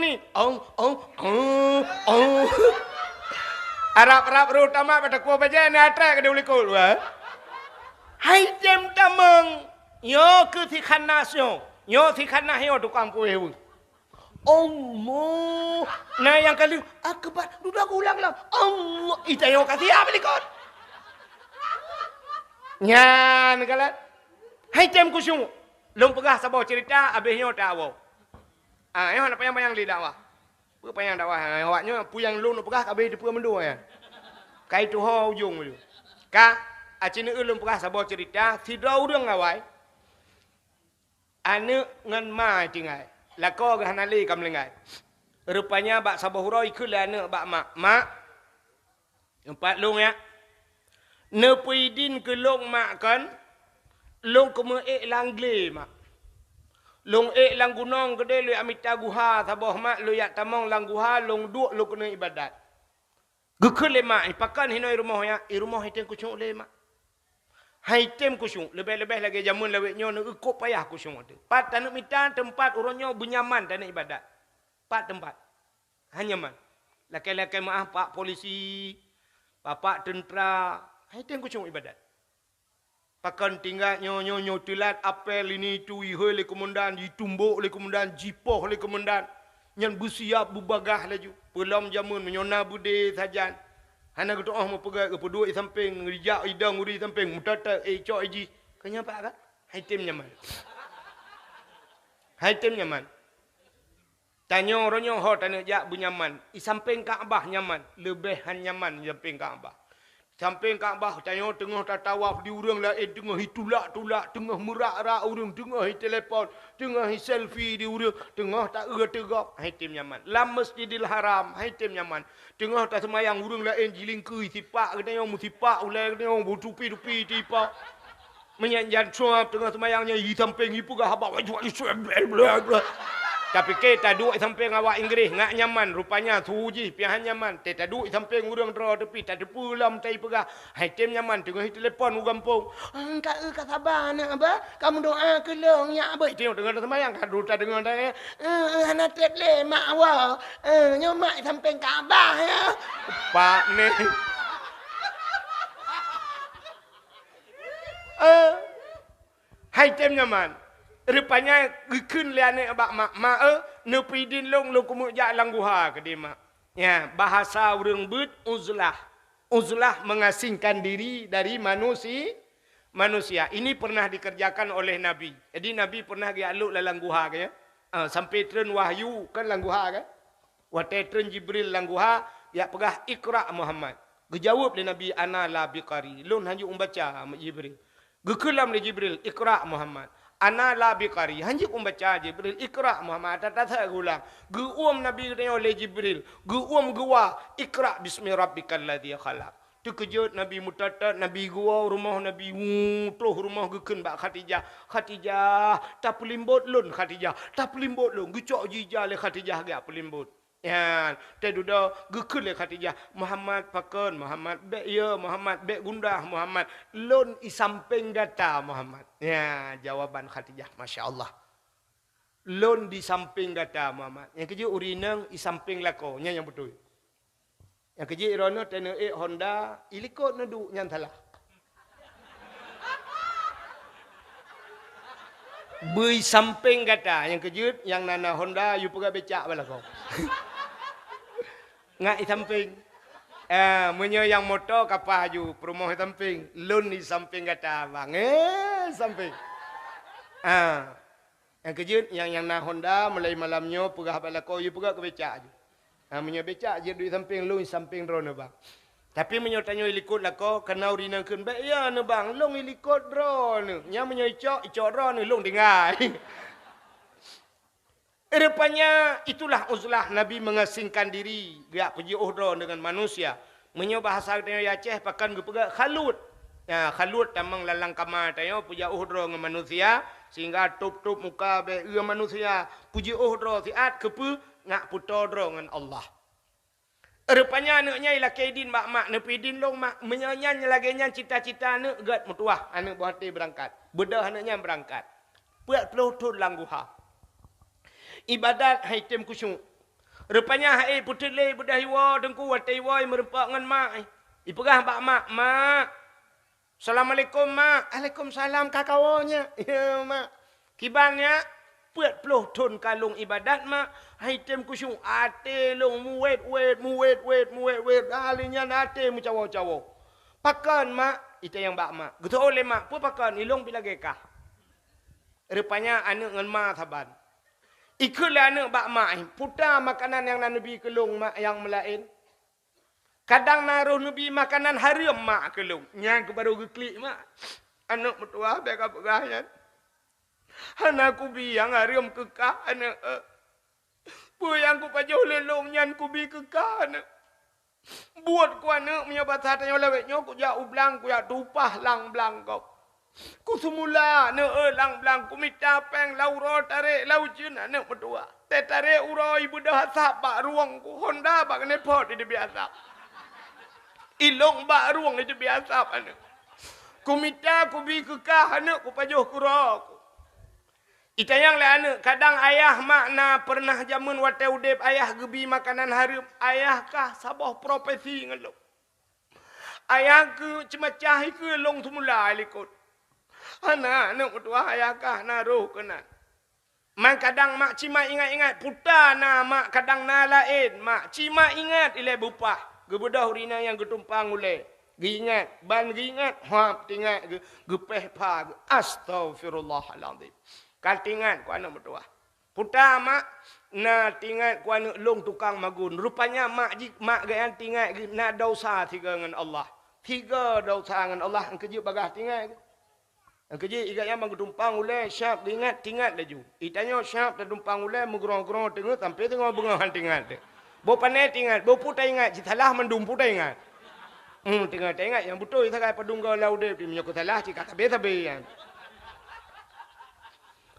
ni. Arab terutama pada kuah baca ni atrak dia boleh kul. Hai tem tamang. Yo ke thi khanas yo. Yo thi khanas yo tukang kuih. Allah. Nah yang kali akbar. Duda aku ulang lah. Allah. Ita yo kasih apa ni kau? Nyan kalat. Hai tem kusyung. Long pegah sabar cerita habisnya tak awak. Yang nak payang-payang li dakwah. Apa payang dakwah? Awaknya puyang long nak pegah habis depa mendua ya. Kai tu ho ujung tu. Ka acina ulun pegah sabar cerita sidau urang awai. Ane ngan ma tingai. Lako ke hanali kam lengai. Rupanya bak sabar hurau ikut lah anak bak mak. Mak. Empat long ya. Ne puidin ke long mak kan. Long kemu langgle mak. Long lang gunong gede lu amita guha sabah mak lu yak tamong lang guha long duk lu kena ibadat. Gekul le mak ipakan hinoi rumah ya, rumah hitem kucung le mak. Hitem kucung lebih-lebih lagi jamun lawetnya nu ikut payah kucung tu. Pat tanuk mita tempat urangnya benyaman tanuk ibadat. Pat tempat. Hanya man. Laki-laki maaf pak polisi, pak tentera, hitem kucung ibadat. Pakan tinggal nyo telat apel ini tu ihoi le komandan ditumbuk le komandan jipoh le komandan nyan bersiap bubagah laju pelam jamun menyona bude sajan hana geto oh mau pegai ke pedua samping rijak idang uri samping mutata cok iji kanya pak kan haitem nyaman tanya orangnya ho tanya jak bunyaman i samping Kaabah nyaman lebih nyaman samping Kaabah. Samping Kaabah tanya tengah tatawaf di urang lain tengah hitulak-tulak tengah merak-rak urang tengah telefon tengah selfie di urang tengah tak tegak haitim nyaman lam Masjidil Haram haitim nyaman tengah tak semayang urang lain jiling kui sipak kena yang musipak ulai kena yang butupi-tupi tipa menyanjan suap tengah semayangnya di samping ipu gah habak tapi kita duduk samping awak Inggeris ngak nyaman rupanya suji pihan nyaman kita duduk samping urang draw tepi tak ada pulam tai pegah haitem nyaman tengah telefon ugampung kak sabar nak apa kamu doa ke long ya apa tengok dengar sembahyang kan ruta dengar tanya hana tek le mak awak nyomak samping Kaabah ya pak ni haitem nyaman rupanya gekun liane abak mak ne pidin long kumu jak langguha ke dia mak ya bahasa urang beut uzlah mengasingkan diri dari manusia ini pernah dikerjakan oleh nabi jadi nabi pernah gi aluk langguha ke ya sampai tren wahyu kan langguha kan wate tren jibril langguha ya pegah ikra Muhammad gejawab le nabi ana la biqari lun hanju umbaca jibril gekulam le jibril ikra Muhammad ana la biqari hanji umbaca jibril ikra Muhammad tata gulang guum nabi ne oleh jibril guum gua ikra bismi rabbikal ladzi khalaq tu kejut nabi mutata nabi gua rumah nabi tuh rumah gekun bak Khadijah tak pelimbot lun Khadijah tak pelimbot lun gucok jija le Khadijah gak pelimbot ya teduda gekun le Khadijah Muhammad pakon Muhammad be ya Muhammad be gundah Muhammad lun i samping data Muhammad ya jawaban Khadijah masya-Allah lun di samping data Muhammad yang keje urinang i samping lako nya yang betul yang keje irono tene Honda ilikot nedu nyan salah bui samping kata yang kejut yang nana Honda you pegak becak bala kau ngak i samping menyo yang motor kapah ju perumoh i samping lun di samping kata bang samping yang kejut yang na Honda mulai malamnya pegah bala kau you pegak ke becak ju menyo becak je di samping lun di samping drone bang tapi menyo tanyo ilikut lako kena urina keun be ya ne bang long ilikut drone nya menyo icok drone long dengai rupanya itulah uzlah nabi mengasingkan diri dia pergi uhra dengan manusia menyo bahasa tanyo Aceh pakan gepega khalut ya khalut tamang lalang kamar tanyo puja uhra dengan manusia sehingga tup-tup muka be manusia puji uhra siat kepu ngak putodro dengan Allah. Rupanya anaknya ialah kaidin mak nepidin long mak menyanyi lagi nyan cita-cita anak gat mutuah anak buah hati berangkat. Bedah anaknya berangkat. Puak pelutut langguha. Ibadat haitem kusyuk. Rupanya hai putih le bedah iwa dengku watai wai merempak ngan mak. Ipegah bak mak, mak. Assalamualaikum mak. Waalaikumsalam kakawanya. Ya mak. Kibannya puat puluh ton kalung ibadat mak. Hai tem kusyung ate long muwet. Dalinya ate mu cawo-cawo. Pakan mak, itu yang bak mak. Gitu oleh mak, pu pakan ilong bila gekah. Rupanya anak ngan mak saban. Ikulah anak bak mak. Putar makanan yang Nabi kelung mak yang melain. Kadang naruh Nabi makanan haram mak kelung. Yang baru geklik mak. Anak mertua baik apa gayan. Anak kubi yang haram kekah anak. Pu yang ku pajuh lelong nyan kubi kekah anak. Buat ku anak punya batanya lewetnya ku jak ublang ku jak tupah lang blang kau. Ku semula lang blang ku minta peng lauro tarik laucun anak berdua. Te tarik uro ibu dah asap bak ruang ku Honda bak nepot itu biasa. Ilong bak ruang itu biasa anak. Ku minta ku bi kekah anak ku pajuh kuro. Ita yang lah anak kadang ayah makna pernah jamun wate udep ayah gebi makanan harum ayah kah sabah profesi ngelok. Ayah ke cemacah ke long semula likut. Anak berdoa ayah kah naruh kena. Mak kadang mak cima ingat-ingat putar na mak kadang na lain mak cima ingat ilai bupah. Gebedah urina yang getumpang ulai. Gingat ban gingat hap tingat gepeh pa astagfirullahalazim. Katingan ku anak berdoa. Putar mak na tingat ku anak long tukang magun. Rupanya mak gayan tingat na dosa tiga dengan Allah. Tiga dosa dengan Allah ang kejut bagah tingat. Ang kejut ikat yang tumpang ulai syap tingat laju. Itanya syap tumpang ulai mugrong-grong tengok sampai tengok bengahan tingat. Bo panai tingat, bo putai ingat, citalah mendum putai ingat. Tengok yang betul itu kai padung kau laude menyokot salah cik kata beta-beta.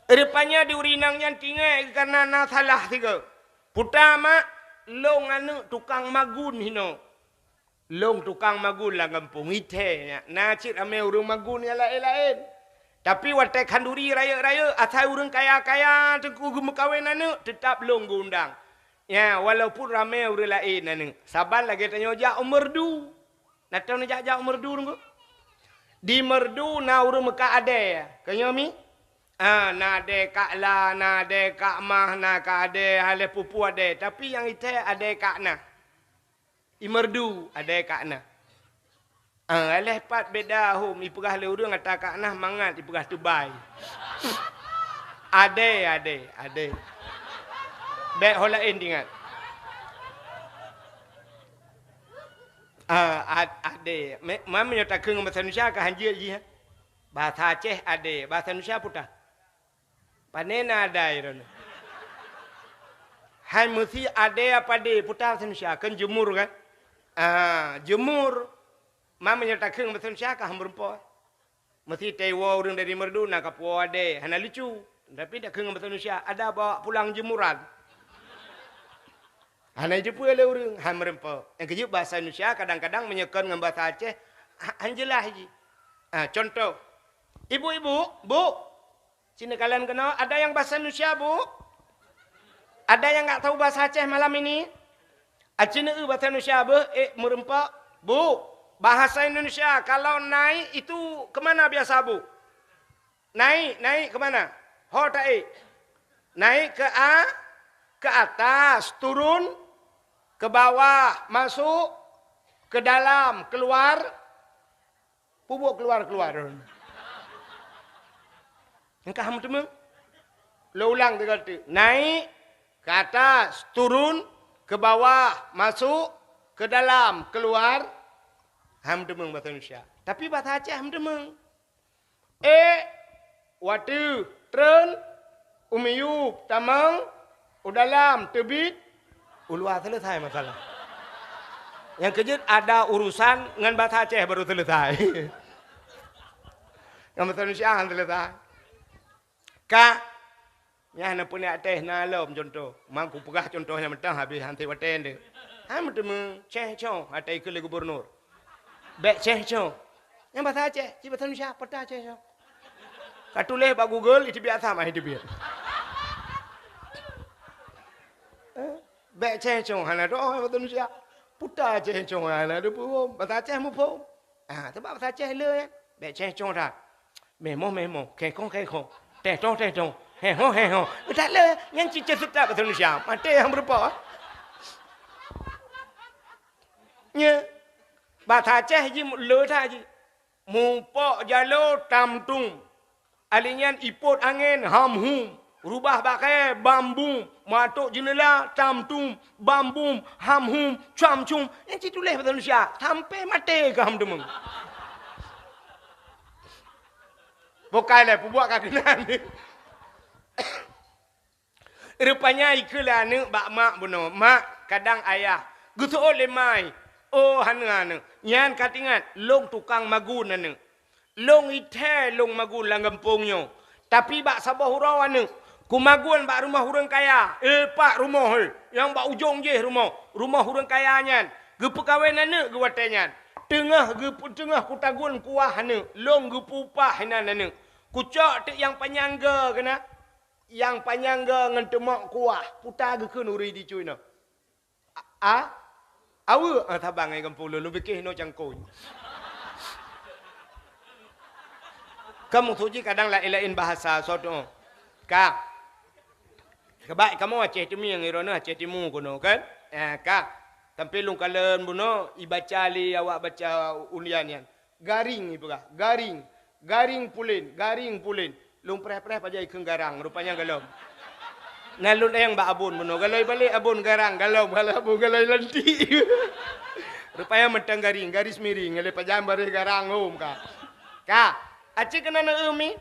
Rupanya di urinangnya tinggal karena na salah tiga. Pertama, long anu tukang magun hino. Long tukang magun lah kampung ite. Na cik ame urung magun yang lain-lain. Tapi watai kanduri raya-raya, asal urung kaya-kaya, tengku gemukawin anu, tetap long gundang. Ya, walaupun ramai urung lain anu. Saban lagi tanya jak merdu. Nak tahu nak jak merdu nunggu? Di merdu na urung meka ada ya. Kanya mi? Na ade kak la, na ade kak mah, na kak ade hale pupu ade. Tapi yang itu ade kak na. Imerdu ade kak na. Aleh pat beda hum. Ipegah le urung kata kak na mangat. Ipegah tubai. Ade. Bek holain ingat. Ade. Mam menyata keng bahasa Indonesia ke hanjir je. Bahasa Aceh ade. Bahasa Indonesia putah. Panena ada iron. Hai mesti ada apa de putar Indonesia kan jemur kan? Jemur. Mama nyatakan bahasa Indonesia kah berempo. Mesti tewa orang dari merdu nak kapo ade. Hana lucu. Tapi dak keng bahasa Indonesia ada bawa pulang jemuran. Hana jepul le orang han berempo. Yang keju bahasa Indonesia kadang-kadang menyekan dengan bahasa Aceh anjelah ji. Contoh. Ibu-ibu, Bu. Cina kalian kenal, ada yang bahasa Indonesia, Bu? Ada yang tak tahu bahasa Aceh malam ini? Cina bahasa Indonesia, Bu? Merempak. Bu, bahasa Indonesia, kalau naik itu kemana biasa, Bu? Naik kemana? Ho tak naik ke atas, turun, ke bawah, masuk, ke dalam, keluar, pubuk keluar. Engkau ham temen. Lo ulang tiga kali. Naik ke atas, turun ke bawah, masuk ke dalam, keluar. Ham temen bahasa Indonesia. Tapi bahasa Aceh ham temen. Watu, tren, umiyup, tamang, udalam, tebit, uluah selesai masalah. Yang kejut ada urusan dengan bahasa Aceh baru selesai. Yang bahasa Indonesia selesai. Kak, ya nak punya teh nalom contoh. Mangku pegah contohnya mentah habis hanti waten dia. Ham temu ceh chong atai ke gubernur. Bek ceh chong. Yang bahasa Aceh, ci bahasa Indonesia peta ceh chong. Katuleh ba Google itu biasa mah itu biar. Bek cengcong hana doa betul sia. Putar cengcong hana do pun. Bata ceng mu pun. Sebab bata ceng le ya. Bek cengcong dah. Memo. Kekong. Tetong. Heho. Tak le. Yang cincin sedap betul sia. Mati yang berapa? Nya. Bata ceng ji le tha ji. Mumpok jalo tamtung. Alinyan ipot angin hamhum. Rubah pakai bambu, matuk jenela, tamtum, bambu, hamhum, camcum. Yang itu leh betul Malaysia. Sampai mati ke ham demeng. Bukan lah, buat kagenan ni. Rupanya ikulah ni, bak mak bunuh. Mak, kadang ayah. Gutu oleh mai. Oh, hana. Nyan katingan, long tukang magun ni. Long ite, long magun lang gampungnya. Tapi bak sabah hurau ni. Kumaguan bak rumah orang kaya. Pak rumah. Yang bak ujung je rumah. Rumah orang kaya nyan. Gepu kawin nana gewatanya. Tengah kutagun kuah nana. Long gepu upah nana. Kucak yang panyangga kena. Yang panyangga ngan temak kuah. Putar gekun uri di cuy na. Awu. Tabang ay kampul. Lu fikir no cangkoy. Kamu tuji kadang lain-lain bahasa. Soto. Kak. Kebaik kamu aceh temi yang irona aceh timu kuno kan? Kak. Tampilung kalian buno ibaca li awak baca unian yan. Garing ibu kak. Garing pulin. Lung preh-preh pajai ke garang. Rupanya galom. Nalun yang bak abun buno. Galoi balik abun garang. Galom. Galoi lanti. Rupanya mentang garing. Garis miring. Galoi pajam bari garang home kak. Kak. Aceh kena na umi.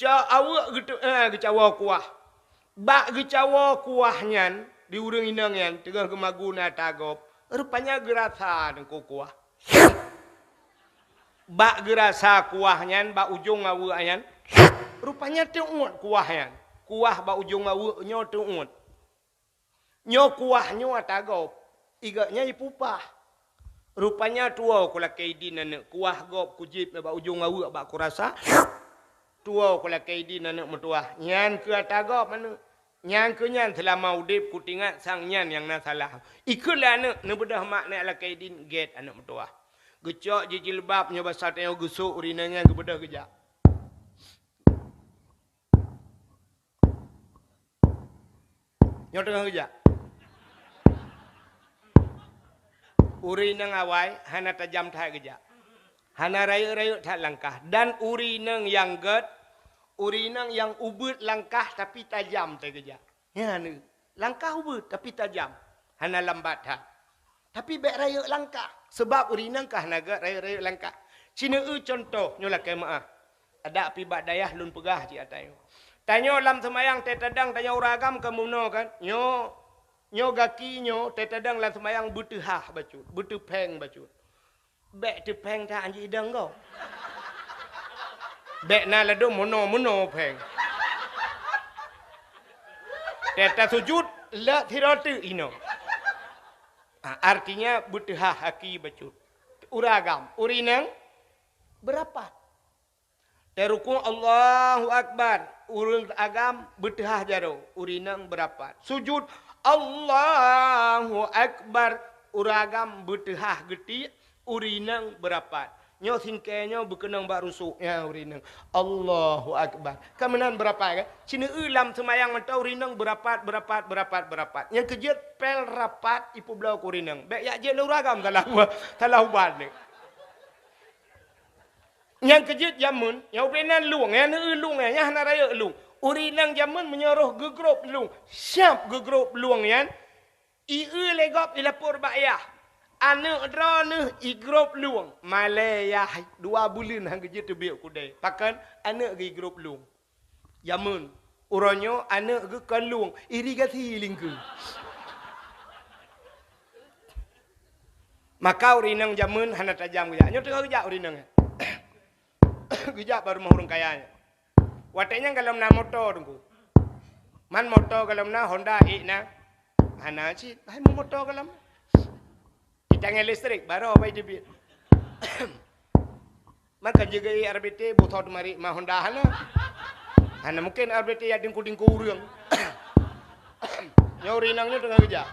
Awak gitu. Kecawa kuah. Bak gecawa kuahnya di urang inang yan tengah gemaguna tagop rupanya gerasa dengku kuah. Bak gerasa kuahnya bak ujung awaknya rupanya teuut kuahnya. Kuah bak ujung awaknya teuut. Nyo kuahnya tagop iganya ipupah. Rupanya tua kula kaidin anak kuah gop kujip bak ujung awak bak kurasa. Tua kula kaidin anak metuah. Nyan ke tagop mana Nyan ke nyan telah mau dip kutingat sang nyan yang nak salah. Ikulah anak bedah mak nak lah kaidin get anak metuah. Gecok je jilbab nyoba satenya gusuk urinanya ke bedah kejap. Nyo tengah kejap. Urinang awai hana tajam tak kejap. Hana raya-raya tak langkah dan urinang yang get urinang yang ubut langkah tapi tajam terkejap. Ya ni. Langkah ubut tapi tajam. Hana lambat ha. Tapi baik raya langkah. Sebab urinang kah naga raya-raya langkah. Cina contoh. Nyolah kemaah. Ada api bak dayah lun pegah cik atai. Tanya lam semayang tetadang tanya uragam kamu no kan. Nyo gaki nyo tetadang lam semayang betehah bacut. Betepeng bacut. Baik tepeng tak anji idang kau. Bek na lado mono peng. Teta sujud la thiratu ino. Artinya betehah haki bacut. Uragam, urinang berapa? Teruku Allahu Akbar. Urang agam betehah jaro. Urinang berapa? Sujud Allahu Akbar. Uragam betehah geti. Urinang berapa? Nyo singkanya berkenang bak rusuk. Ya urinang. Allahu Akbar. Kemenan berapa kan? Cina ulam semayang mentau urinang berapat. Yang kejut pel rapat ipu belau ku urinang. Baik yak je luragam talah ubat ni. Yang kejut jamun. Yang urinang luang. Yang luang. Yang hana raya luang. Urinang jamun menyuruh gegrop luang. Siap gegrop luang yan. Iu legop dilapor bayah. Anak drone igrop luang. Malaya 2 bulan hang kerja tu biak kudai. Pakan anak ge igrop luang. Jamun. Uronyo anak ge kan luang. Irigasi lingku. Maka urinang jamun hana tajam kerja. Nyo tengah kerja urinang. Kerja baru mah orang kayanya. Watenya kalau na motor tunggu. Man motor kalau na Honda E na. Hana cik. Hai motor kalau Tangan listrik baru apa itu? Maka juga RBT butuh mari mah Honda hana. Hana mungkin RBT yang dingku urang. Urinangnya tengah kerja.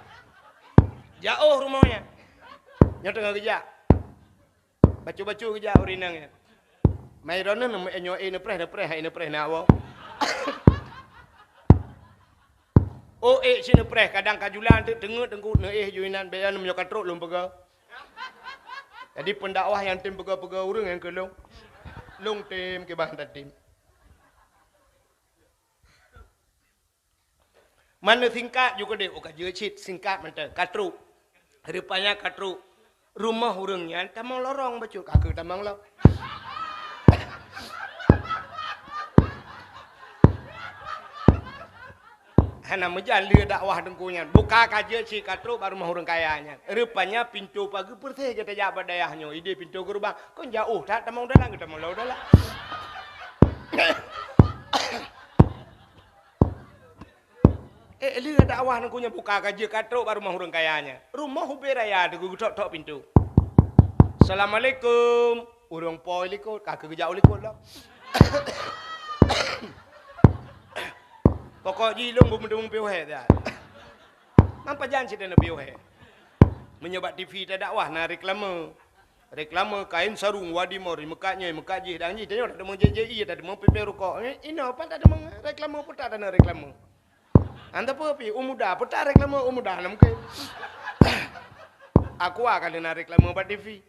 Jauh rumahnya. Nya tengah kerja. Bacu-bacu kerja urinangnya. Mai rono nyo ene preh na awo. Sini preh kadang kajulan tenggut ne yuinan bayan menyo katruk lum pega. Jadi pendakwah yang tim pega-pega urang yang kelong. Long tim ke bahan tim. Mana singkat juga deh, jecit singkat macam katruk. Rupanya katruk. Rumah urangnya tamang lorong bacul kakek tamang lo. Hana menjalir dakwah dengkunya. Buka kaje si katruk baru rumah urang kayanya. Rupanya pintu pagi perteh kita jawab dayahnya. Ide pintu gerbang. Kau jauh tak tamang udah lah, tamang lo udah lah. Lihat dakwah dengkunya buka kaje katruk baru rumah urang kayanya. Rumah huberaya degu tok pintu. Assalamualaikum. Urang poi likut, kakek jauh likut lah. Pokok jilong bumdung piu he dah. Nampak jangan cerita na piu he. Menyebat TV tak dakwah na reklame. Reklame kain sarung wadi mori mekaknya mekak je dang je tengok ada mong JJI ada mong PP rokok. Ino apa tak ada mong reklame pun tak ada reklame. Anda apa pi umuda pun tak reklame umuda nam ke. Aku akan na reklame buat TV.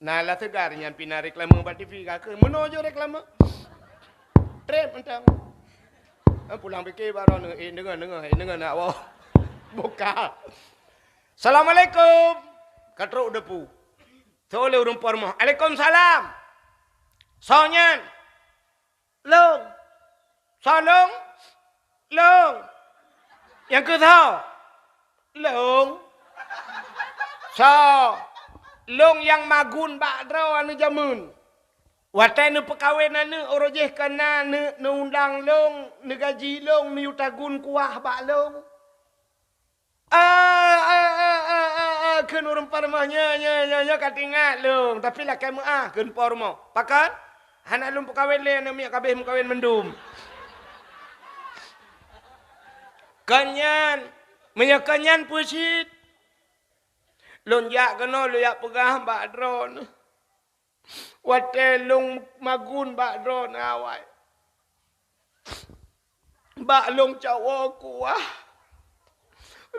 Nah lah tegar yang pina reklame buat TV kakek menojo reklame. Trep mentang. Pulang fikir baru dengar nak wah. Buka. Assalamualaikum. Katruk depu. Tole urang pormoh. Waalaikumsalam. Sonyan. Long. Salong. Long. Yang ke tau? Long. So. Long yang magun bakdro anu jamun. Watai nu perkahwinan nu orojeh kana nu undang long, nu gaji long, nu yutagun kuah bak long. Keun urang parmahnya nya katingat long, tapi lah kamu keun pormo. Pakan? Hanak lum perkahwin le nu miak kabeh mukawin mendum. Kanyan, minyak kanyan pusit. Lonjak kena lu yak pegah bak drone. Watelung magun bak drone awai. Bak long cawa kuah.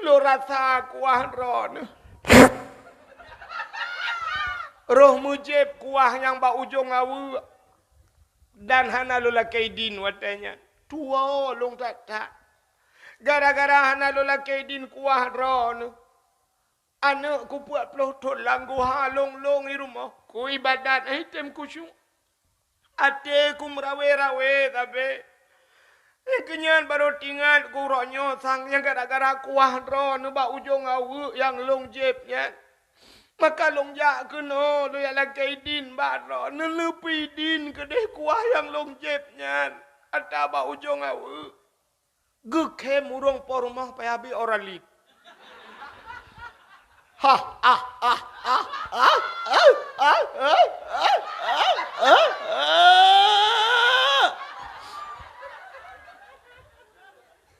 Lu rasa kuah drone. Roh mujib kuah yang bak ujung awu. Dan hana lu lakai din watanya. Tua long tak. Gara-gara hana lu lakai din kuah drone. Anak ku buat pelotot langgu halong-long di rumah. Ku ibadat item kusyuk. Ate ku merawe-rawe tapi. Kenyan baru tinggal ku ronyo sang yang gara-gara kuah drone bak ujung awu yang long jebnya. Maka long jak kena lu yang lakai din bak drone. Nelepi din kedeh kuah yang long jebnya. Ada bak ujung awu. Gekem urung pormah payabi oralit.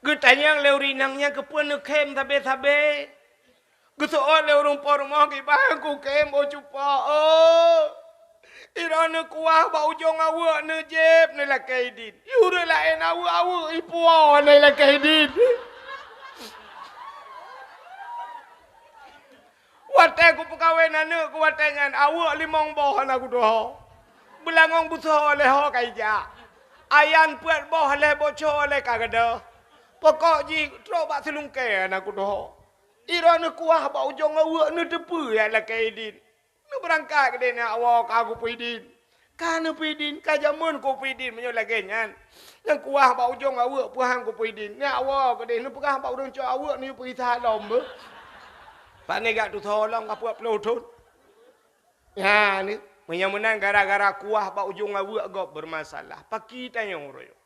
Gutanya leurinangnya kepun kem tabe-tabe. Gusoon leurung pormo ki bang ku kem o cupa. Irana kuah ba ujung awu ne jeb ne lakaidin. Yure lain awu ipuo ne lakaidin. Watai ku perkahwinan ni ku watainya awak limong boh aku doh. Belangong butuh oleh ho kaija. Ayan puat boh oleh bocor oleh kagada. Pokok ji tro bak selungke aku doh. Ira ni kuah ba ujung awak ni depu ya lah kaidin. Ni berangkat ke dia awak aku pidin. Kana pidin kajamun ku pidin menyo lagi nyan. Yang kuah ba ujung awak puhang ku pidin. Ni awak ke dia ni pegah ba urang cak awak ni pergi salom be. Pak ni gak tu tolong kapuat pelutut. Ya ni menang gara-gara kuah bak ujung awak gak bermasalah. Paki tanya orang.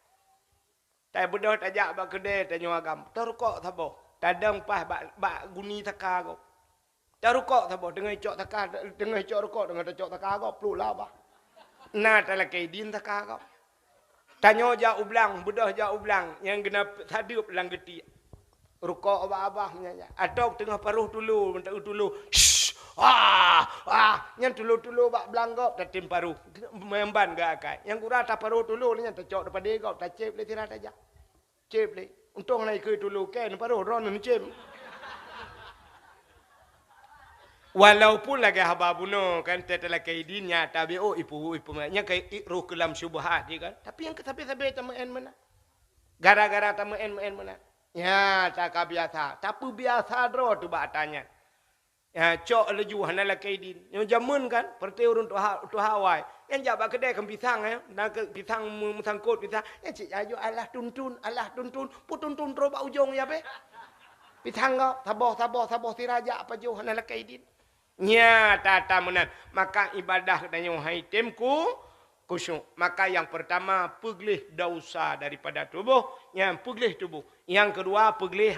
Tai bedah tajak bak kedai tanya agam. Tarukok tabo. Tadang pas bak guni taka gak. Tarukok tabo dengan cok taka dengan cok rukok dengan cok taka gak peluk lah bah. Nah tak lagi din taka gak. Tanya jauh belang, bedah jauh belang. Yang kena hadap belang getik. Rukuk abah-abah menyanyi. Atau tengah paruh dulu, minta dulu. Shh. Yang dulu-dulu bak belanggap dah tim paruh. Memban ke akai. Yang kurang tak paruh dulu ni yang tercok daripada kau, tak cep le tirat aja. Cep le. Untung naik ke dulu kan paruh ron ni cep. Walaupun lagi haba buno kan tetelah kaidinnya tapi ipu nya kai ruh kelam syubhat kan. Tapi yang tapi tamen mana? Gara-gara tamen mana? Ya, tak biasa. Tapi biasa dro tu batanya. Ya, cok leju hanala kaidin. Yang jamun kan, perti urun tu hawai. Yang jabak kedai kan pisang ya. Nak ke pisang musangkut pisang. Yang cik ayo Allah tuntun, putuntun tro ba ujung ya be. Pisang kau, saboh tiraja apa jo hanala kaidin. Nya tata menan. Maka ibadah dan yang haitimku khusyuk. Maka yang pertama peglih dosa daripada tubuh, yang peglih tubuh. Yang kedua peglih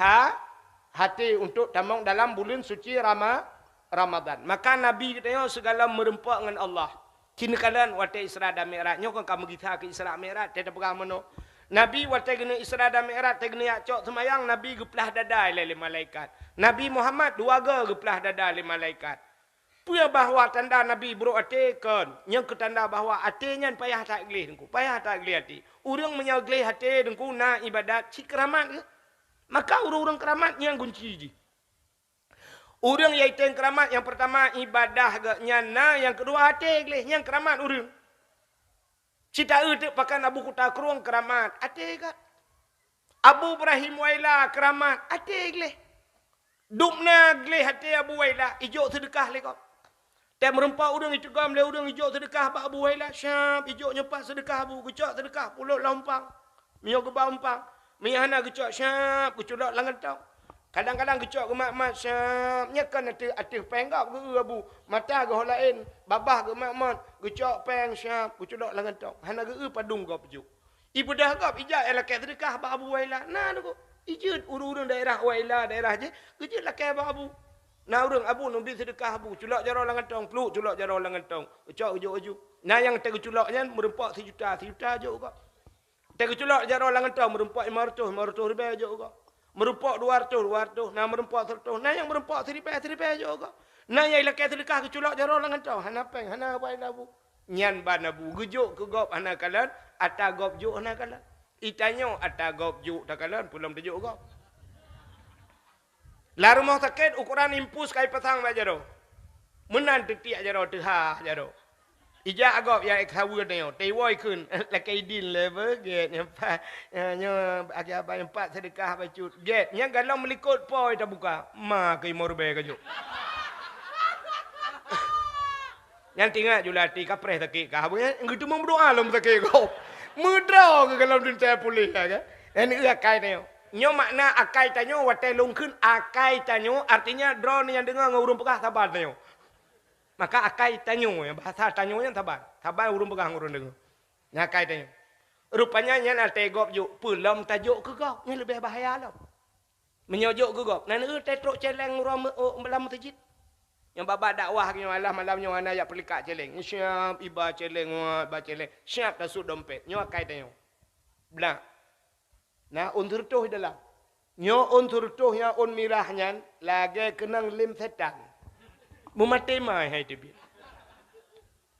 hati untuk tamang dalam bulan suci Ramadan. Maka Nabi katanya segala merempak dengan Allah. Kini kalian waktu Isra dan Mi'raj, nyok kamu kita ke Isra Mi'raj, tidak pegang mano. Nabi waktu kena Isra dan Mi'raj, kena cok semayang, Nabi geplah dada oleh malaikat. Nabi Muhammad dua geplah dada oleh malaikat. Puya bahawa tanda Nabi berotekan. Yang ketanda bahawa hatinya payah tak gelih dengku. Payah tak gelih hati. Orang menyagelih hati dengku na ibadat si keramat ke. Maka orang-orang keramat yang kunci je. Orang yang keramat yang pertama ibadah ke nyana. Yang kedua hati gelih. Yang keramat orang. Cita itu pakai Abu Kuta Keruang keramat. Hati ke. Abu Ibrahim Waila keramat. Hati gelih. Dukna gelih hati Abu Waila. Ijuk sedekah lekop. Tak merempak orang itu gam le orang hijau sedekah Pak Abu Wailah syap hijau nyepak sedekah Abu kecak sedekah pulut lampang mio ke bampang mihana kecak syap kuculak langan tau kadang-kadang kecak ke mak syap nyakan ati penggap ke Abu mata ke lain babah ke mak kecak peng syap kuculak langan tau hana ke padung gap ju ibu dah gap ijak elak sedekah Pak Abu Wailah nah tu ijut urang-urang daerah Wailah daerah je kejut lah ke Abu nah orang Abu nabi sedekah Abu culak jarau langan tong peluk culak jarau langan tong ucap ujuk nah yang tegu culaknya merempak 1 juta je kok tegu culak jarau langan tong merempak 500 ribu je kok merempak 200 nah merempak 100 nah yang merempak 1000 je kok nah yang ilakai sedekah ke culak jarau langan tong hana peng hana bain Abu nyan ban Abu gejuk ke gop hana kalan ata gop juk hana kalan itanyo ata gop juk tak kalan pulang tejuk kok la rumah sakit ukuran impus kai pasang aja do. Menan detik aja do tehah aja do. Ija agak yang ekhawu ni yo. Tewoi kun la kai din level get nyampa nyo agak apa empat sedekah bacut. Get nya galau melikut poi tak buka. Ma kai morbe kaju. Yang tinggal julati kapres sakit kah. Ngitu mau berdoa lom sakit kau. Mudra ke galau din saya pulih kan. Ini akai ni yo. Nyo makna akai tanyo watai long kun akai tanyo artinya drone yang dengar ngurung pegah sabar tanyo. Maka akai tanyo yang bahasa tanyo yang sabar urung pegah ngurung dengar. Nya akai tanyo. Rupanya nya ate gop juk pulam tajuk ke kau. Nya lebih bahaya lah. Menyojok ke gop. Nan tetrok celeng urang dalam masjid. Yang baba dakwah ke malam-malamnya ana ya pelikat celeng. Siap iba celeng ba celeng. Siap tasuk dompet. Nyo akai tanyo. Belah. Nah, unsur tuh dalam. Nyo unsur tuh yang mirahnya lagi kenang lim setan. Memati mai hai tibi.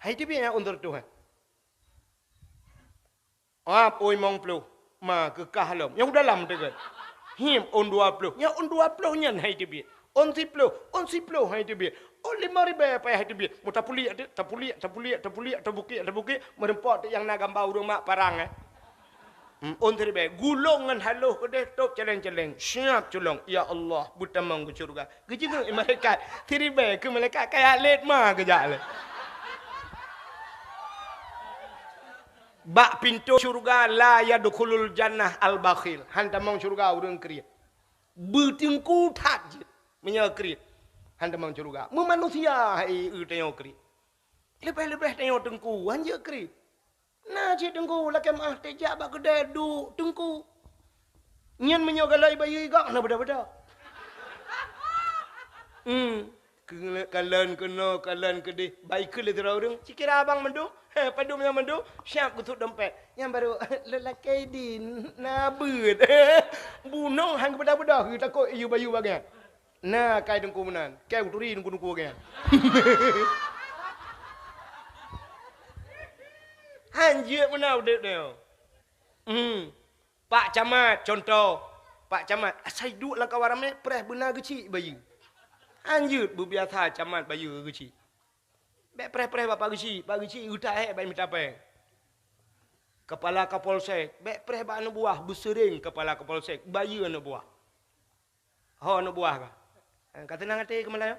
Hai tibi yang unsur tuh. Oi mong plu. Ma ke kahlom. Yang dalam tegat. Him on 20. Yang on 20 nyan hai tibi. On 10 hai tibi. On 5,000 apa hai tibi. Mu tapuliak merempak yang na gambar rumah parang Untuk gulungan haluh kedeh top celeng-celeng siap culong ya Allah butamang ke syurga kejenga malaikat tiribe ke malaikat kayak let ma kejak le bak pintu syurga la yadkhulul jannah al bakhil hantamang syurga urang kriya betingku tat menyakri hantamang syurga mu manusia hai tengok kri lebih tengok tengku hanja kri nah cik tengku laki mah tejak bak kedai duk tengku nyan menyogalai bayi gak na beda-beda Kalian kena, kalian kedih. Baik ke lagi orang. Cikira abang mendu. Padu yang mendu. Siap kutuk dompet. Yang baru, lelaki din. Nabut. Bunuh hang kepada-pada. Kita kok iu bayu bagian. Nah, kai dengku menan. Kai uturi dengku bagian. Hanjir menau dek dia. Pak Camat, contoh. Pak Camat, saya duduk lah kawan ramai. Pereh benar kecil bayi. Anjut berbiasa camat bayu kecil. Bek preh-preh bapa kecil, bapa kecil udah baik minta apa? Kepala Kapolsek, bek preh bapa anak buah bersering kepala Kapolsek, bayu anak buah. Ho anak buah kah? Kata nang ate ke mana?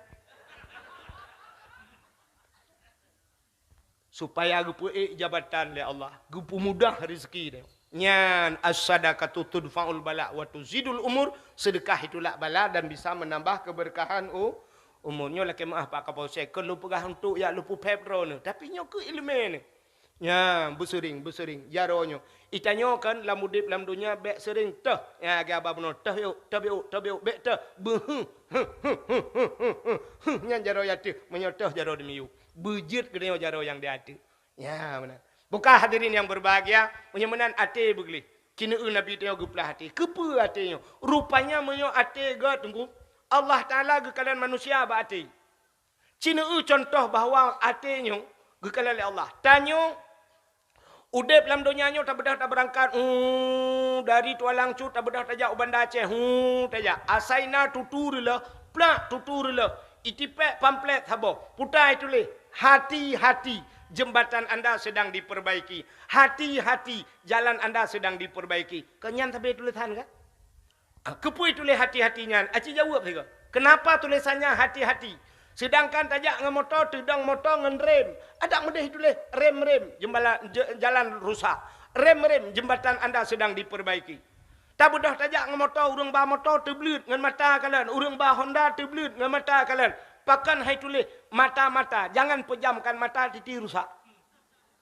Supaya gupu jabatan le Allah, gupu mudah rezeki dia. Nyan as-sadaqatu tudfa'ul bala wa tuzidul umur. Sedekah itulah bala dan bisa menambah keberkahan umurnya. Laki maaf Pak Kapolsek. Kalau pegah untuk ya lupu pepro ni. Tapi nyo ke ilmu ni. Ya bersering. Jaronyo. Itanyo kan lamudip lam dunia bek sering teh. Ya ga abah benar teh yuk bek teh. Nyan jaro yati menyoteh jaro demi yuk. Bujit gede jaro yang dia ada. Ya benar. Bukan hadirin yang berbahagia, menyemenan ate begli. Kina Nabi dia guplah hati. Kepa hatinya? Rupanya menyo ate ga tunggu. Allah Taala ge kalian manusia ba ate. Cina contoh bahawa atenya ge kalian Allah. Tanyo udep dalam dunia nyo tak bedah tak berangkat. Dari tualang cu tak bedah tajak ubanda Aceh. Tajak. Asaina tuturlah, plak tuturlah. Itipek pamflet habo. Putai tulis hati-hati. Jembatan anda sedang diperbaiki. Hati-hati jalan anda sedang diperbaiki. Kenyan sampai tulisan kan? Kepui tulis hati-hatinya. Aci jawab juga. Kenapa tulisannya hati-hati? Sedangkan tajak dengan motor, tedang motor dengan rem. Ada mudah tulis rem-rem. Jalan rusak. Rem-rem jembatan anda sedang diperbaiki. Tak mudah tajak dengan motor, urang bah motor terbelut dengan mata kalian. Urang bah Honda terbelut dengan mata kalian. Pakan hai tulis mata-mata. Jangan pejamkan mata, titi rusak.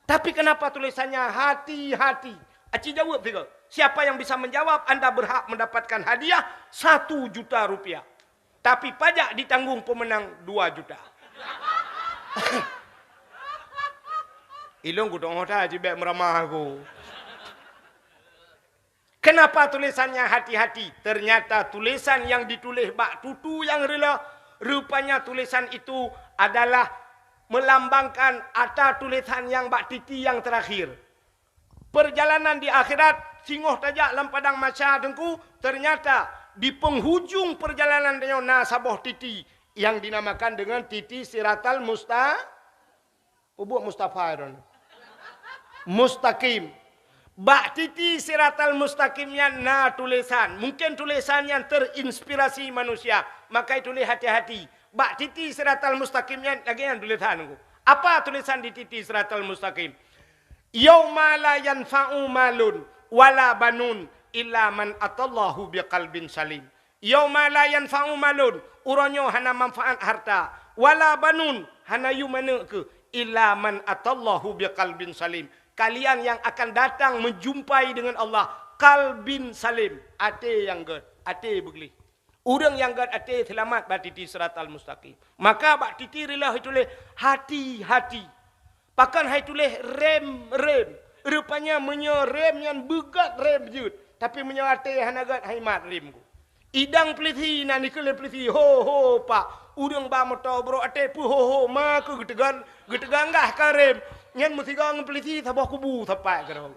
Tapi kenapa tulisannya hati-hati? Aci jawab juga. Siapa yang bisa menjawab, anda berhak mendapatkan hadiah 1 juta rupiah. Tapi pajak ditanggung pemenang 2 juta. Ilung kudong hoda jibek meramah aku. Kenapa tulisannya hati-hati? Ternyata tulisan yang ditulis bak tutu yang rela. Rupanya tulisan itu adalah melambangkan ada tulisan yang bak titi yang terakhir. Perjalanan di akhirat, singoh tajak dalam padang masya dengku, ternyata di penghujung perjalanan dengan nasaboh titi yang dinamakan dengan titi siratal mustaqim. Bak titi siratal mustaqimnya na tulisan. Mungkin tulisan yang terinspirasi manusia. Maka tulis hati-hati. Bak titi siratal mustaqimnya lagi yang tulisan. Apa tulisan di titi siratal mustaqim? Yauma la yanfa'u malun wala banun illa man atallahu biqalbin salim. Yauma la yanfa'u malun. Uronyo hana manfaat harta. Wala banun hana yumana ke. Illa man atallahu biqalbin salim. Kalian yang akan datang menjumpai dengan Allah. Kalbin salim. Ate yang gad. Ate begli. Orang yang gad ate selamat batiti siratal mustaqim. Maka bak titi rilah tulis hati-hati. Pakan hai tulis rem-rem. Rupanya menyo rem yang begat rem jut. Tapi menyo ate hanagat hai mat rem ku. Idang peliti na nikele peliti. Ho pak. Urang ba motor bro ate pu ho ma ku getegan gah ka rem. Nyan mesti gang peliti sabah kubu tapai kerau.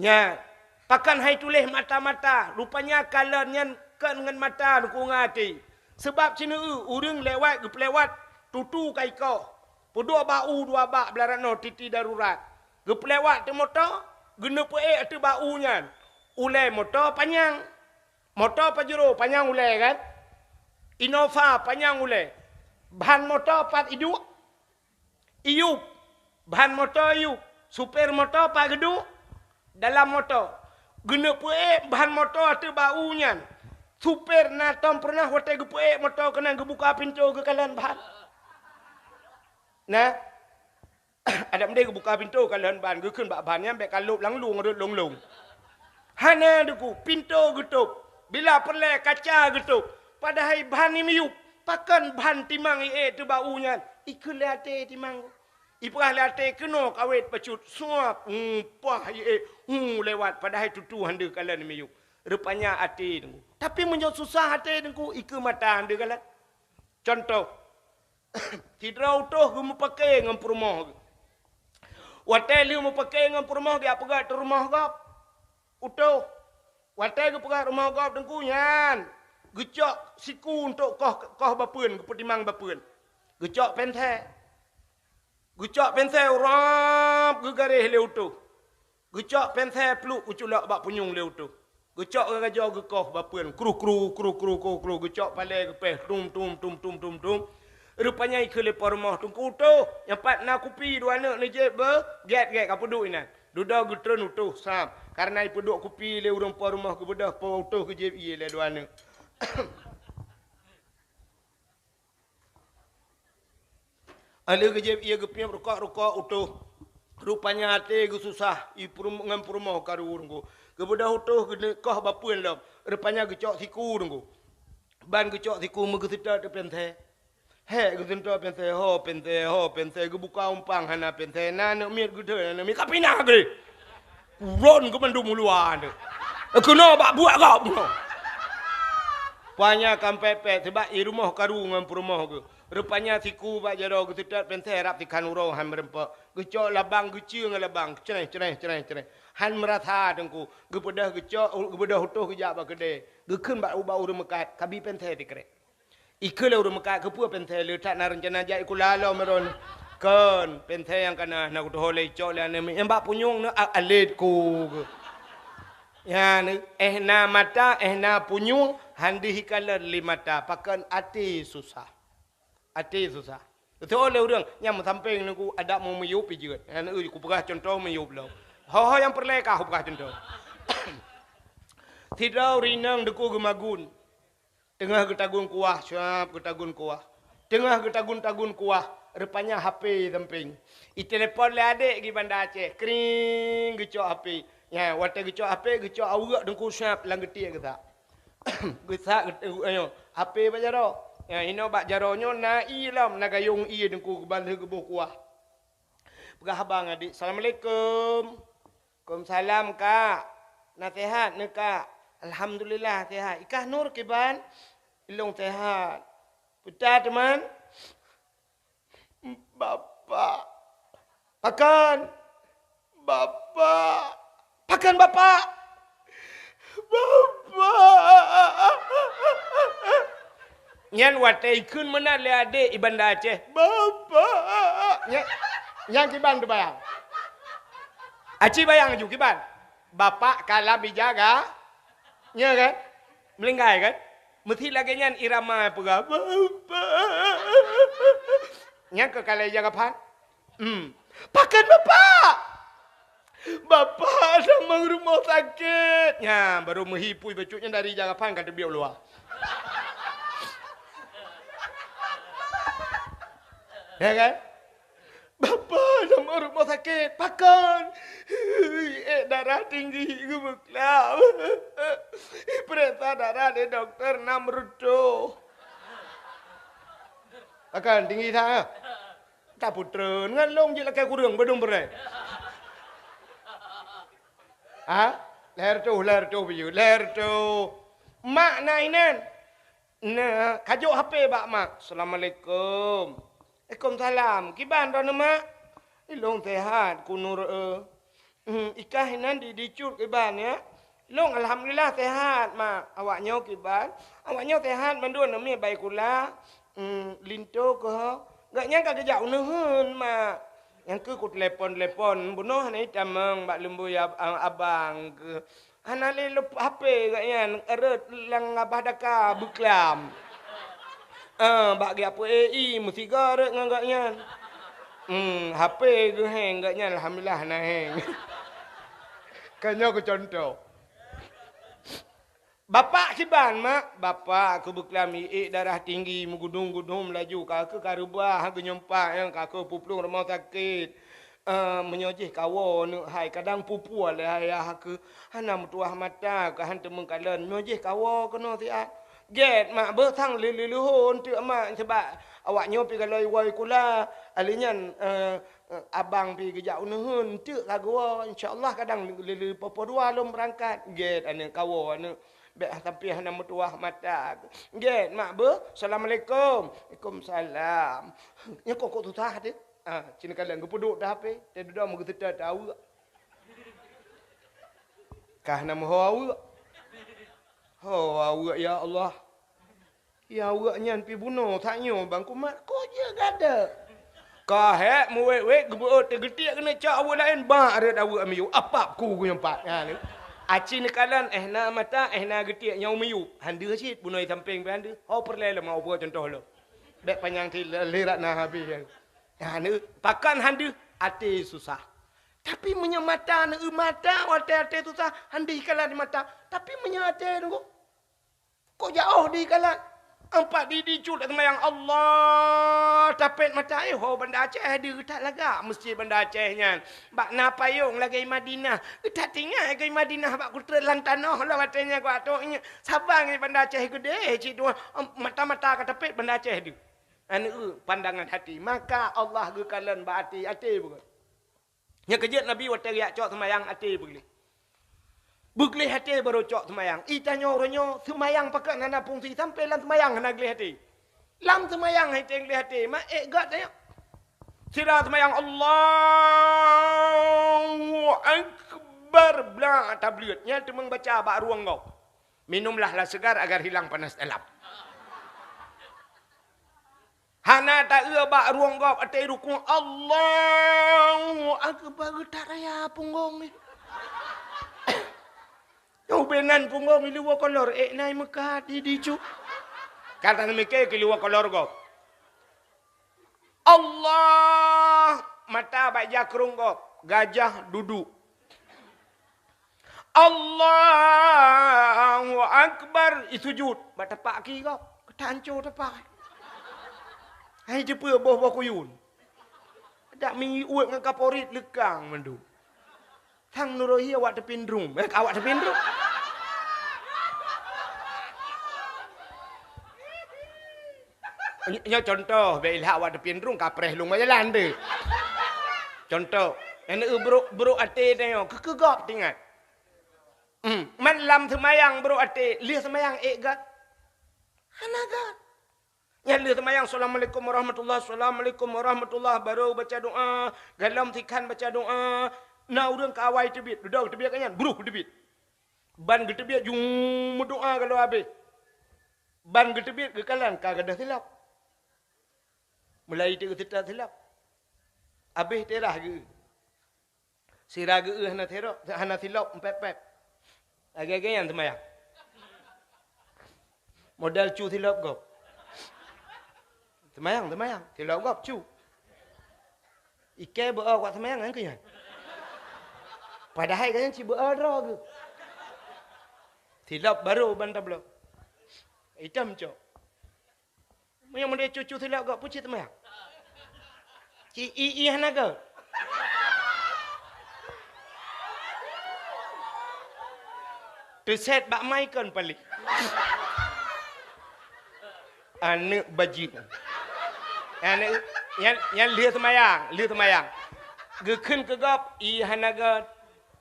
Nya, pakan hai tulis mata-mata. Rupanya kalian nyan kan dengan mata ku ngati. Sebab cina urang lewat gelewat tutu kai kau. Dua bak belarano titi darurat. Gelewat tu motor, genep tu bau nyan. Ulai motor panjang. Motor pajero panjang ulai kan? Innova panjang ulai. Bahan motor pat iduk. Iup, bahan motor iup, supir motor pak geduk, dalam motor. Guna puek bahan motor tu baunya. Supir natom pernah hotel gepuek motor kena gebuka pintu ke kalian bahan. Nah, ada mendek gebuka pintu kalian bahan, gekun bak bahannya bek kalup langlung rut long. Hana duku pintu getup, bila perle kaca getup. padahal bahan ni miyup. Pakan bahan timang tu baunya. Ikut liate timang. Ipah liate kena kawet pacut. Suap. Pah lewat. Padahal tutu handa kalan miyup. Rupanya hati tu. Tapi menjauh susah hati tu. Ikut mata handa kalan. Contoh. Tidak utuh kamu pakai dengan perumah. Watai liu mau pakai dengan perumah. Dia pegat di rumah kau. Utuh. Watai ke pegat rumah kau dengku nyan. Gecok siku untuk kau bapun, kepetimang bapun. Gecok penthe. Gecok penthe urap gegareh leu tu. Gecok penthe peluk uculak bak punyung leu tu. Gecok gajau gekoh bapun. Kru. Gecok pale gepeh tum. Rupanya ikut lepar rumah tungku tu. Yang pat nak kupi dua anak ni je get apa duk ina. Duda gutron utuh sam. Karena ipu duk kupi le urang par rumah ke bedah pa utuh ke je ie le dua anak. Ada kejap ia kepiang rukak utuh. Rupanya hati ke susah. Ngam perumah karur ngku. Kebedah utuh kau bapun lah. Rupanya kecok siku ngku. Ban kecok siku mengesita de penthe. He gesita penthe ho penthe kebuka umpang hana penthe na nak miat gede na mi kapina ke. Ron ke mandum muluan. Kena bak buat kau. Puanya kampepet sebab i rumah karu ngam perumah ke. Rupanya siku bak jaro ke tidak penthe rap di kanuro han merempak. Gecok labang gecing labang cerai. Han merata dengku. Gepedah gecok gepedah utuh kejap bak gede. Gekeun bak ubah urang mekat kabi penthe dikrek. Ikele urang mekat ke pu penthe le tak na rencana jai ku lalau meron. Kan penthe yang kana nak utuh le cok le ane yang bak punyung ne alit ku. Ya ni na mata na punyung handi hikalar limata pakan ati susah. Itu oleh orang yang samping aku ada mau meyup je. Yang aku pegah contoh meyup lah. Ho yang perleka aku pegah contoh. Tidak rinang deku gemagun. Tengah getagun kuah, siap getagun kuah. Tengah getagun kuah, rupanya HP samping. I telefon le adik gi Bandar Aceh. Kring gecok HP. Ya, waktu gecok HP, gecok awak dengku siap lang getik ke tak. Gesak ayo HP bak jaro. Ya ino bak jaronyo na ilam na gayung i dengku bandhe gebuh kuah. Pegah abang adik. Assalamualaikum. Waalaikumsalam kak. Nasihat ne kak. Alhamdulillah sehat. Ikah nur ke ban? Ilung sehat. Betul teman? Bapak. Pakan. Bapak. Pakan bapak. Bapak. Nyan watai kun mana le adik i Bandar Aceh. Bapak. Yang kiban tu bayang. Aci bayang ju kiban. Bapak kalah bijaga. Nya kan? Melingkai kan? Mesti lagi nyan irama pegah. Bapak. Nyan ke kalai jaga pan. Pakan bapak. Bapak sama rumah sakit. Ya, baru menghipui becuknya dari jaga pan kata biar luar. Ya kan? Bapak sama rumah sakit. Pakan. Darah tinggi. Gebeklah. Perintah darah dari dokter 600. Pakan tinggi tak? Tak putra. Ngalong je lah kaya kurang. Badung berai. Ha? Leher tu. Mak nainan. Nah, kajuk HP bak mak. Assalamualaikum. Waalaikumsalam. Kiban dah nama? Ilong sehat kunur ikah hinan dicut kiban ya. Ilong alhamdulillah sehat mak. Awaknya kiban. Awaknya sehat mandua nama baik kula. Linto ke. Gak nyangka kejauh nuhun mak. Yang ku telepon bunuh ni tamang bak lembu ya abang ke. Hanale lup HP gak yan eret lang abah daka buklam. Bak ge apa mesti garek ngagak yan. HP ge hang gak yan alhamdulillah na hang. Kanyo ku contoh. Bapak kiban mak, bapak aku buklam darah tinggi mengudung-gudung melaju kakak karubah aku nyompak yang kakak puplung rumah sakit. Menyojih kawan hai kadang pupu le ayah aku hana mutuah mata ke hantu mengkalan menyojih kawan kena tiak Get mak berthang leluhun tu mak sebab awaknya pi kalau wai kula alinyan abang pi gejak unehun tu kagua insyaallah kadang lelu popo dua lom berangkat get ane kawo ane be tapi hana mutuah mata get mak assalamualaikum waalaikumsalam nya kok tu tah dia cina kalian gepuduk dah pe te duduk mau kita tahu kah nama hawa hawa ya Allah ya awak nyan pi bunuh taknyo bang kumat ko je gada ka he mu we gebut tergetik kena cak awak lain ba ada awak miyu apa ku nyempat ha ni acin kalan na mata na getik nyau miyu hande sit bunuh samping pe hande ho perle mau buat contoh lo bek panjang ti lirat na habis ha ni pakan hande ati susah tapi menyamata na mata wate susah hande kalan di mata tapi menyate tu kok jauh di kalan empat dicut yang Allah tapet mata ho benda Aceh dia tak laga mesti benda Acehnya bak na payung lagi Madinah tak tinggal ke Madinah bak ku terlang tanah lah matanya ku atoknya sabang ni benda Aceh gede cik tu mata-mata ka tapet benda Aceh dia anu pandangan hati maka Allah gekalan bak ati bukan nya kejut Nabi wate riak cok semayang ati begini Bugli hati baru cok semayang. Itanyo ronyo semayang pakai nana fungsi sampai lan semayang nak gli hati. Lam semayang hati gli hati. Ma gat tanya. Sira semayang Allahu Akbar bla tablighatnya tu membaca bak ruang kau. Minumlah lah segar agar hilang panas dalam. Hana tak bak ruang kau atai rukun Allahu Akbar tak raya punggung ni. Benan punggung liwa kolor nai Mekah di dicu. Kata mikir ke liwa kolor go. Allah mata baca kerung go. Gajah duduk. Allahu Akbar isujud. Batapak ki go. Ketancu tapak. Hai jepa boh kuyun. Dak mi uat dengan kaporit lekang mendu. Tang nurohi awak tepindrum. Awak tepindrum. Nya contoh belah awak tepindrum kapreh lung jalan tu. Contoh, ene bro ate tengok kekegap tinggal. Man lam semayang bro ate, lihat semayang gat. Hanagat. Nya lihat semayang assalamualaikum warahmatullahi baru baca doa, galam tikan baca doa. Na urang kawai tebit, duduk tebit kanyan, bruh tebit. Ban getebit jung doa kalau habis. Ban getebit gekalan kagadah silap. Mulai dia tidak silap. Habis terah ke. Sirah ke hana silap pep. Agak-agak yang semayang. Modal cu silap kau. Semayang. Silap kau cu. Ikai berau kat semayang kan ke? Padahal kan si berau ke. Silap baru bantah belum. Hitam cok. Yang mana cucu silap kau pucit semayang. Ci hana kau. Tu set bak mai kan palik. Anak bajing. Anak yang lihat semayang. Gekun ke gop hana kau.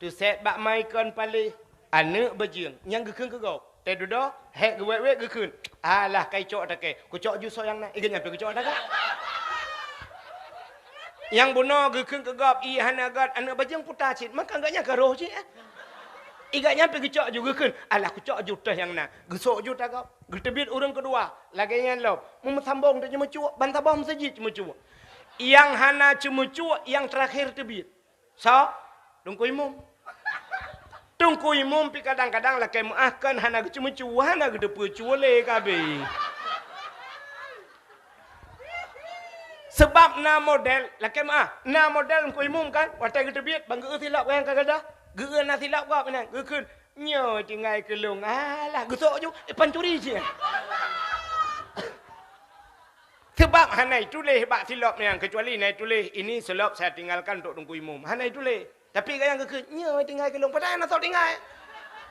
Tu set bak mai kan palik. Anak bajing yang gekun ke gop. Teh duduk, hek gewek gekun. Alah kai cok tak ke. Ku cok ju soyang nak. Ikan nyampe ku cok tak ke. Yang bunuh gekun ke gop hana kau. Anak bajing putar cit. Maka enggaknya ke roh cit. Igat nyampe kecok juga kan. Alah kecok juta yang nak. Gesok juta kau. Getebit orang kedua. Lagi yang lo. Mau sambung dia cuma cuak. Bantabah masjid cuma cuak. Yang hana cuma cuak. Yang terakhir tebit. So. Tunggu imum. Tunggu imum pi kadang-kadang lagi maafkan. Hana cuma cuak. Hana gedepu cuak le kabe. Sebab na model. Lagi maaf. Na model tunggu imum kan. Watai getebit. Bangga silap yang kagak. Geun nasi lap kau mana? Gekun. Nyo tinggal kelung. Alah, gesok je. Pancuri je. Sebab hanai tulis bak silap ni yang kecuali naik tulis ini silap saya tinggalkan untuk tunggu imum. Hanai tulis. Tapi yang gekun. Nyo tinggal kelung. Padahal nak tinggal.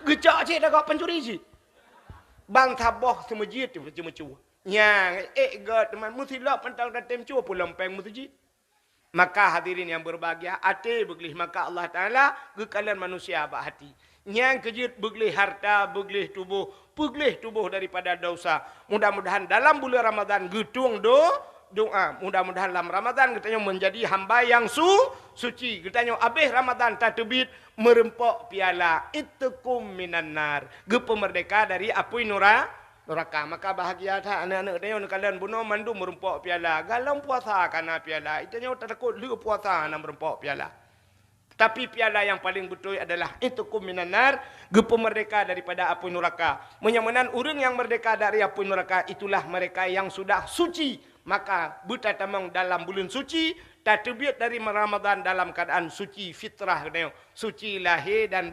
Gecak je dah kau pancuri je. bang taboh tu masjid tu cuma cu nya god teman mutilap mentang datem cu pulang peng mutiji. Maka hadirin yang berbahagia, hati beglih maka Allah Ta'ala gekalan manusia abak hati. Yang kejut beglih harta, beglih tubuh daripada dosa. Mudah-mudahan dalam bulan Ramadan getung doa. Mudah-mudahan dalam Ramadan kita menjadi hamba yang suci. Kita habis Ramadan tak terbit merempok piala. Itukum minan nar. Gepemerdeka dari api neraka. Maka bahagia tak anak-anak dia kalian bunuh mandu merempok piala. Galau puasa karena piala. Itu yang takut lu puasa nak merempok piala. Tapi piala yang paling betul adalah itu minan nar, gepemerdeka daripada api neraka. Menyamanan orang yang merdeka dari api neraka itulah mereka yang sudah suci. Maka buta tamang dalam bulan suci, tak terbit dari Ramadan dalam keadaan suci fitrah, suci lahir dan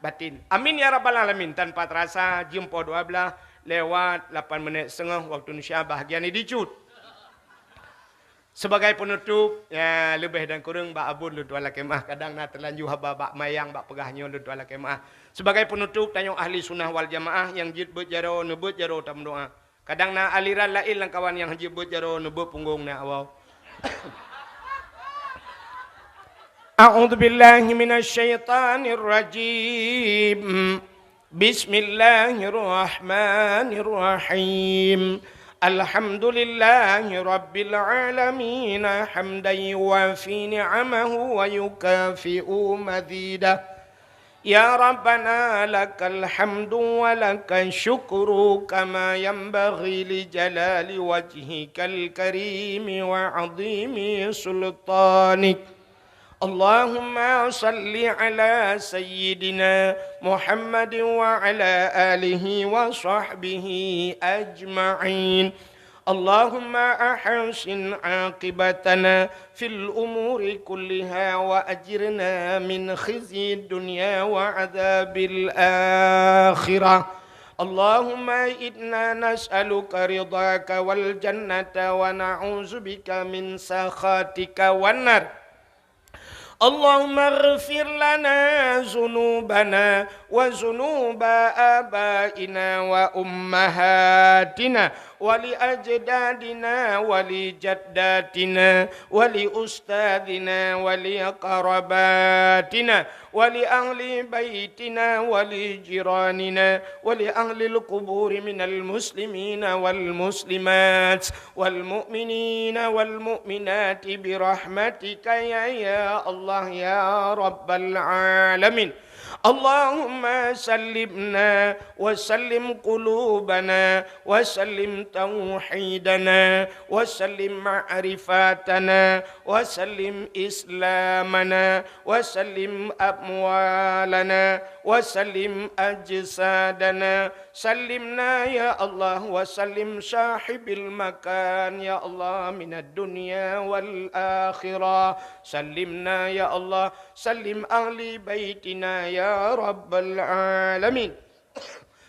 batin. Amin ya rabbal alamin. Tanpa terasa jumpa 12 lewat 8 minit setengah waktu Indonesia bahagian ini dicut. Sebagai penutup, ya lebih dan kurang bak abun lu tuala kemah. Kadang nak terlanjur haba bak mayang bak pegahnya lu tuala kemah. Sebagai penutup, tanya ahli sunnah wal jamaah yang jid berjaro nebut jaro tam doa. Kadang nak aliran lain lang kawan yang jid berjaro nebut punggung nak awal. A'udzu billahi minasyaitonir rajim. Bismillahirrahmanirrahim. Alhamdulillahi rabbil alamin hamdan yuwafi ni'amahu wa yukafi'u mazidah. Ya Rabbana lakal hamdu wa lakal syukru kama yanbaghi li jalali wajhikal karimi wa 'azimi sultanik. Allahumma salli ala sayyidina Muhammadin wa ala alihi wa sahbihi ajma'in. Allahumma ahsin aqibatana fil umuri kulliha wa ajirna min khizyi dunya wa adzabil akhirah. Allahumma inna nas'aluka ridhaka wal jannata wa na'udzubika min sakhatika wan nar. Allahumma ighfir lana zunubana wa zunuba abaina wa ummahatina wa li ajdadina wa li jaddatina wa li ustadina wa li aqrabatina wa li ahli baitina wa li jiranina wa li ahli al-qubur minal muslimina wal muslimat wal mu'minina wal mu'minati bi rahmatika ya Allah ya Rabbal Alamin. Allahumma sallimna wa sallim qulubana wa sallim tauhidana wa sallim ma'rifatana wa sallim islamana wa sallim amwalana wa sallim ajsadana. Sallimna ya Allah wa sallim sahibil makan ya Allah minad dunya wal akhirah. Sallimna ya Allah, sallim ahli baitina ya Rabbal Alamin.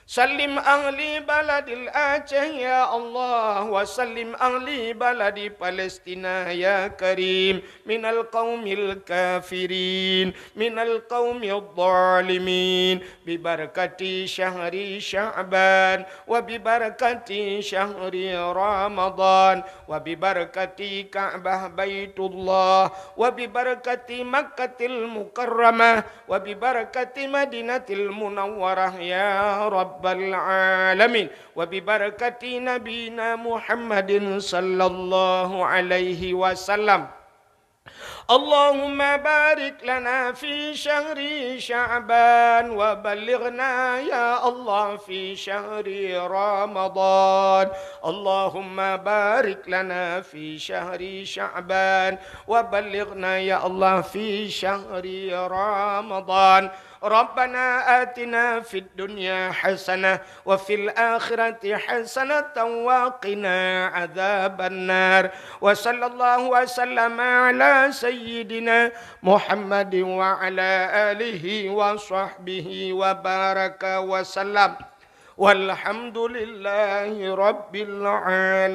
Sallim ahli baladil Aceh ya Allah wa sallim ahli baladi Palestina ya Karim minal qaumil kafirin minal qaumil zalimin bi barakati syahri Sya'ban wa bi barakati syahri Ramadan wa bi barakati Ka'bah Baitullah wa bi barakati Makkatil Mukarramah wa bi barakati Madinatil Munawwarah ya Rabb Alamin wa bi barakati nabina Muhammadin sallallahu alaihi wasallam. Allahumma barik lana fi syahri Sya'ban wa balighna ya Allah fi syahri Ramadan. Allahumma barik lana fi syahri Sya'ban wa balighna ya Allah fi syahri Ramadan. Rabbana atina fid dunya hasanah wa fil akhirati hasanatan wa qina adzaban nar. Wa sallallahu wa sallama ala sayyidina Muhammadin wa ala alihi wa sahbihi wa baraka wa sallam. Walhamdulillahi rabbil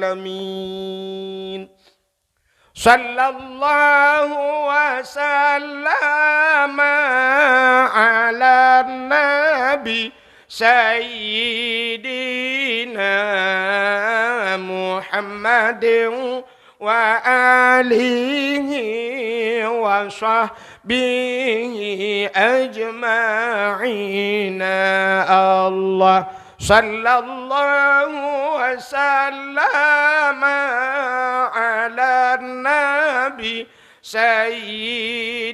alamin. Sallallahu wa sallama ala nabi سيدنا محمد وآله وصحبه أجمعين الله صلى الله وسلم على النبي سيدنا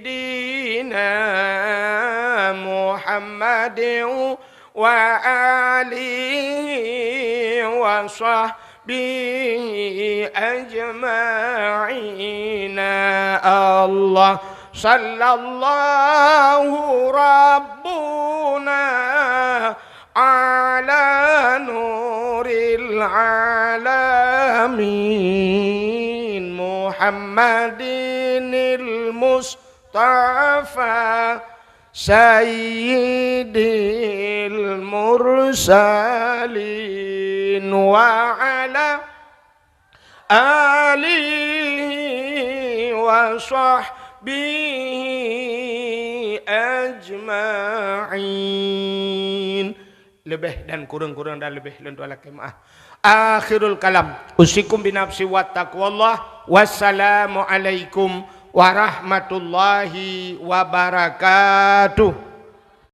محمد وآله وصحبه أجمعين الله صلى الله ربنا على نور العالمين محمد المصطفى سيد المرسلين وعلى آله وصحبه أجمعين. Lebih dan kurang-kurang dan lebih lentu ala kemaah. Akhirul kalam. Usikum binafsi wa taqwallah. Wassalamualaikum warahmatullahi wabarakatuh.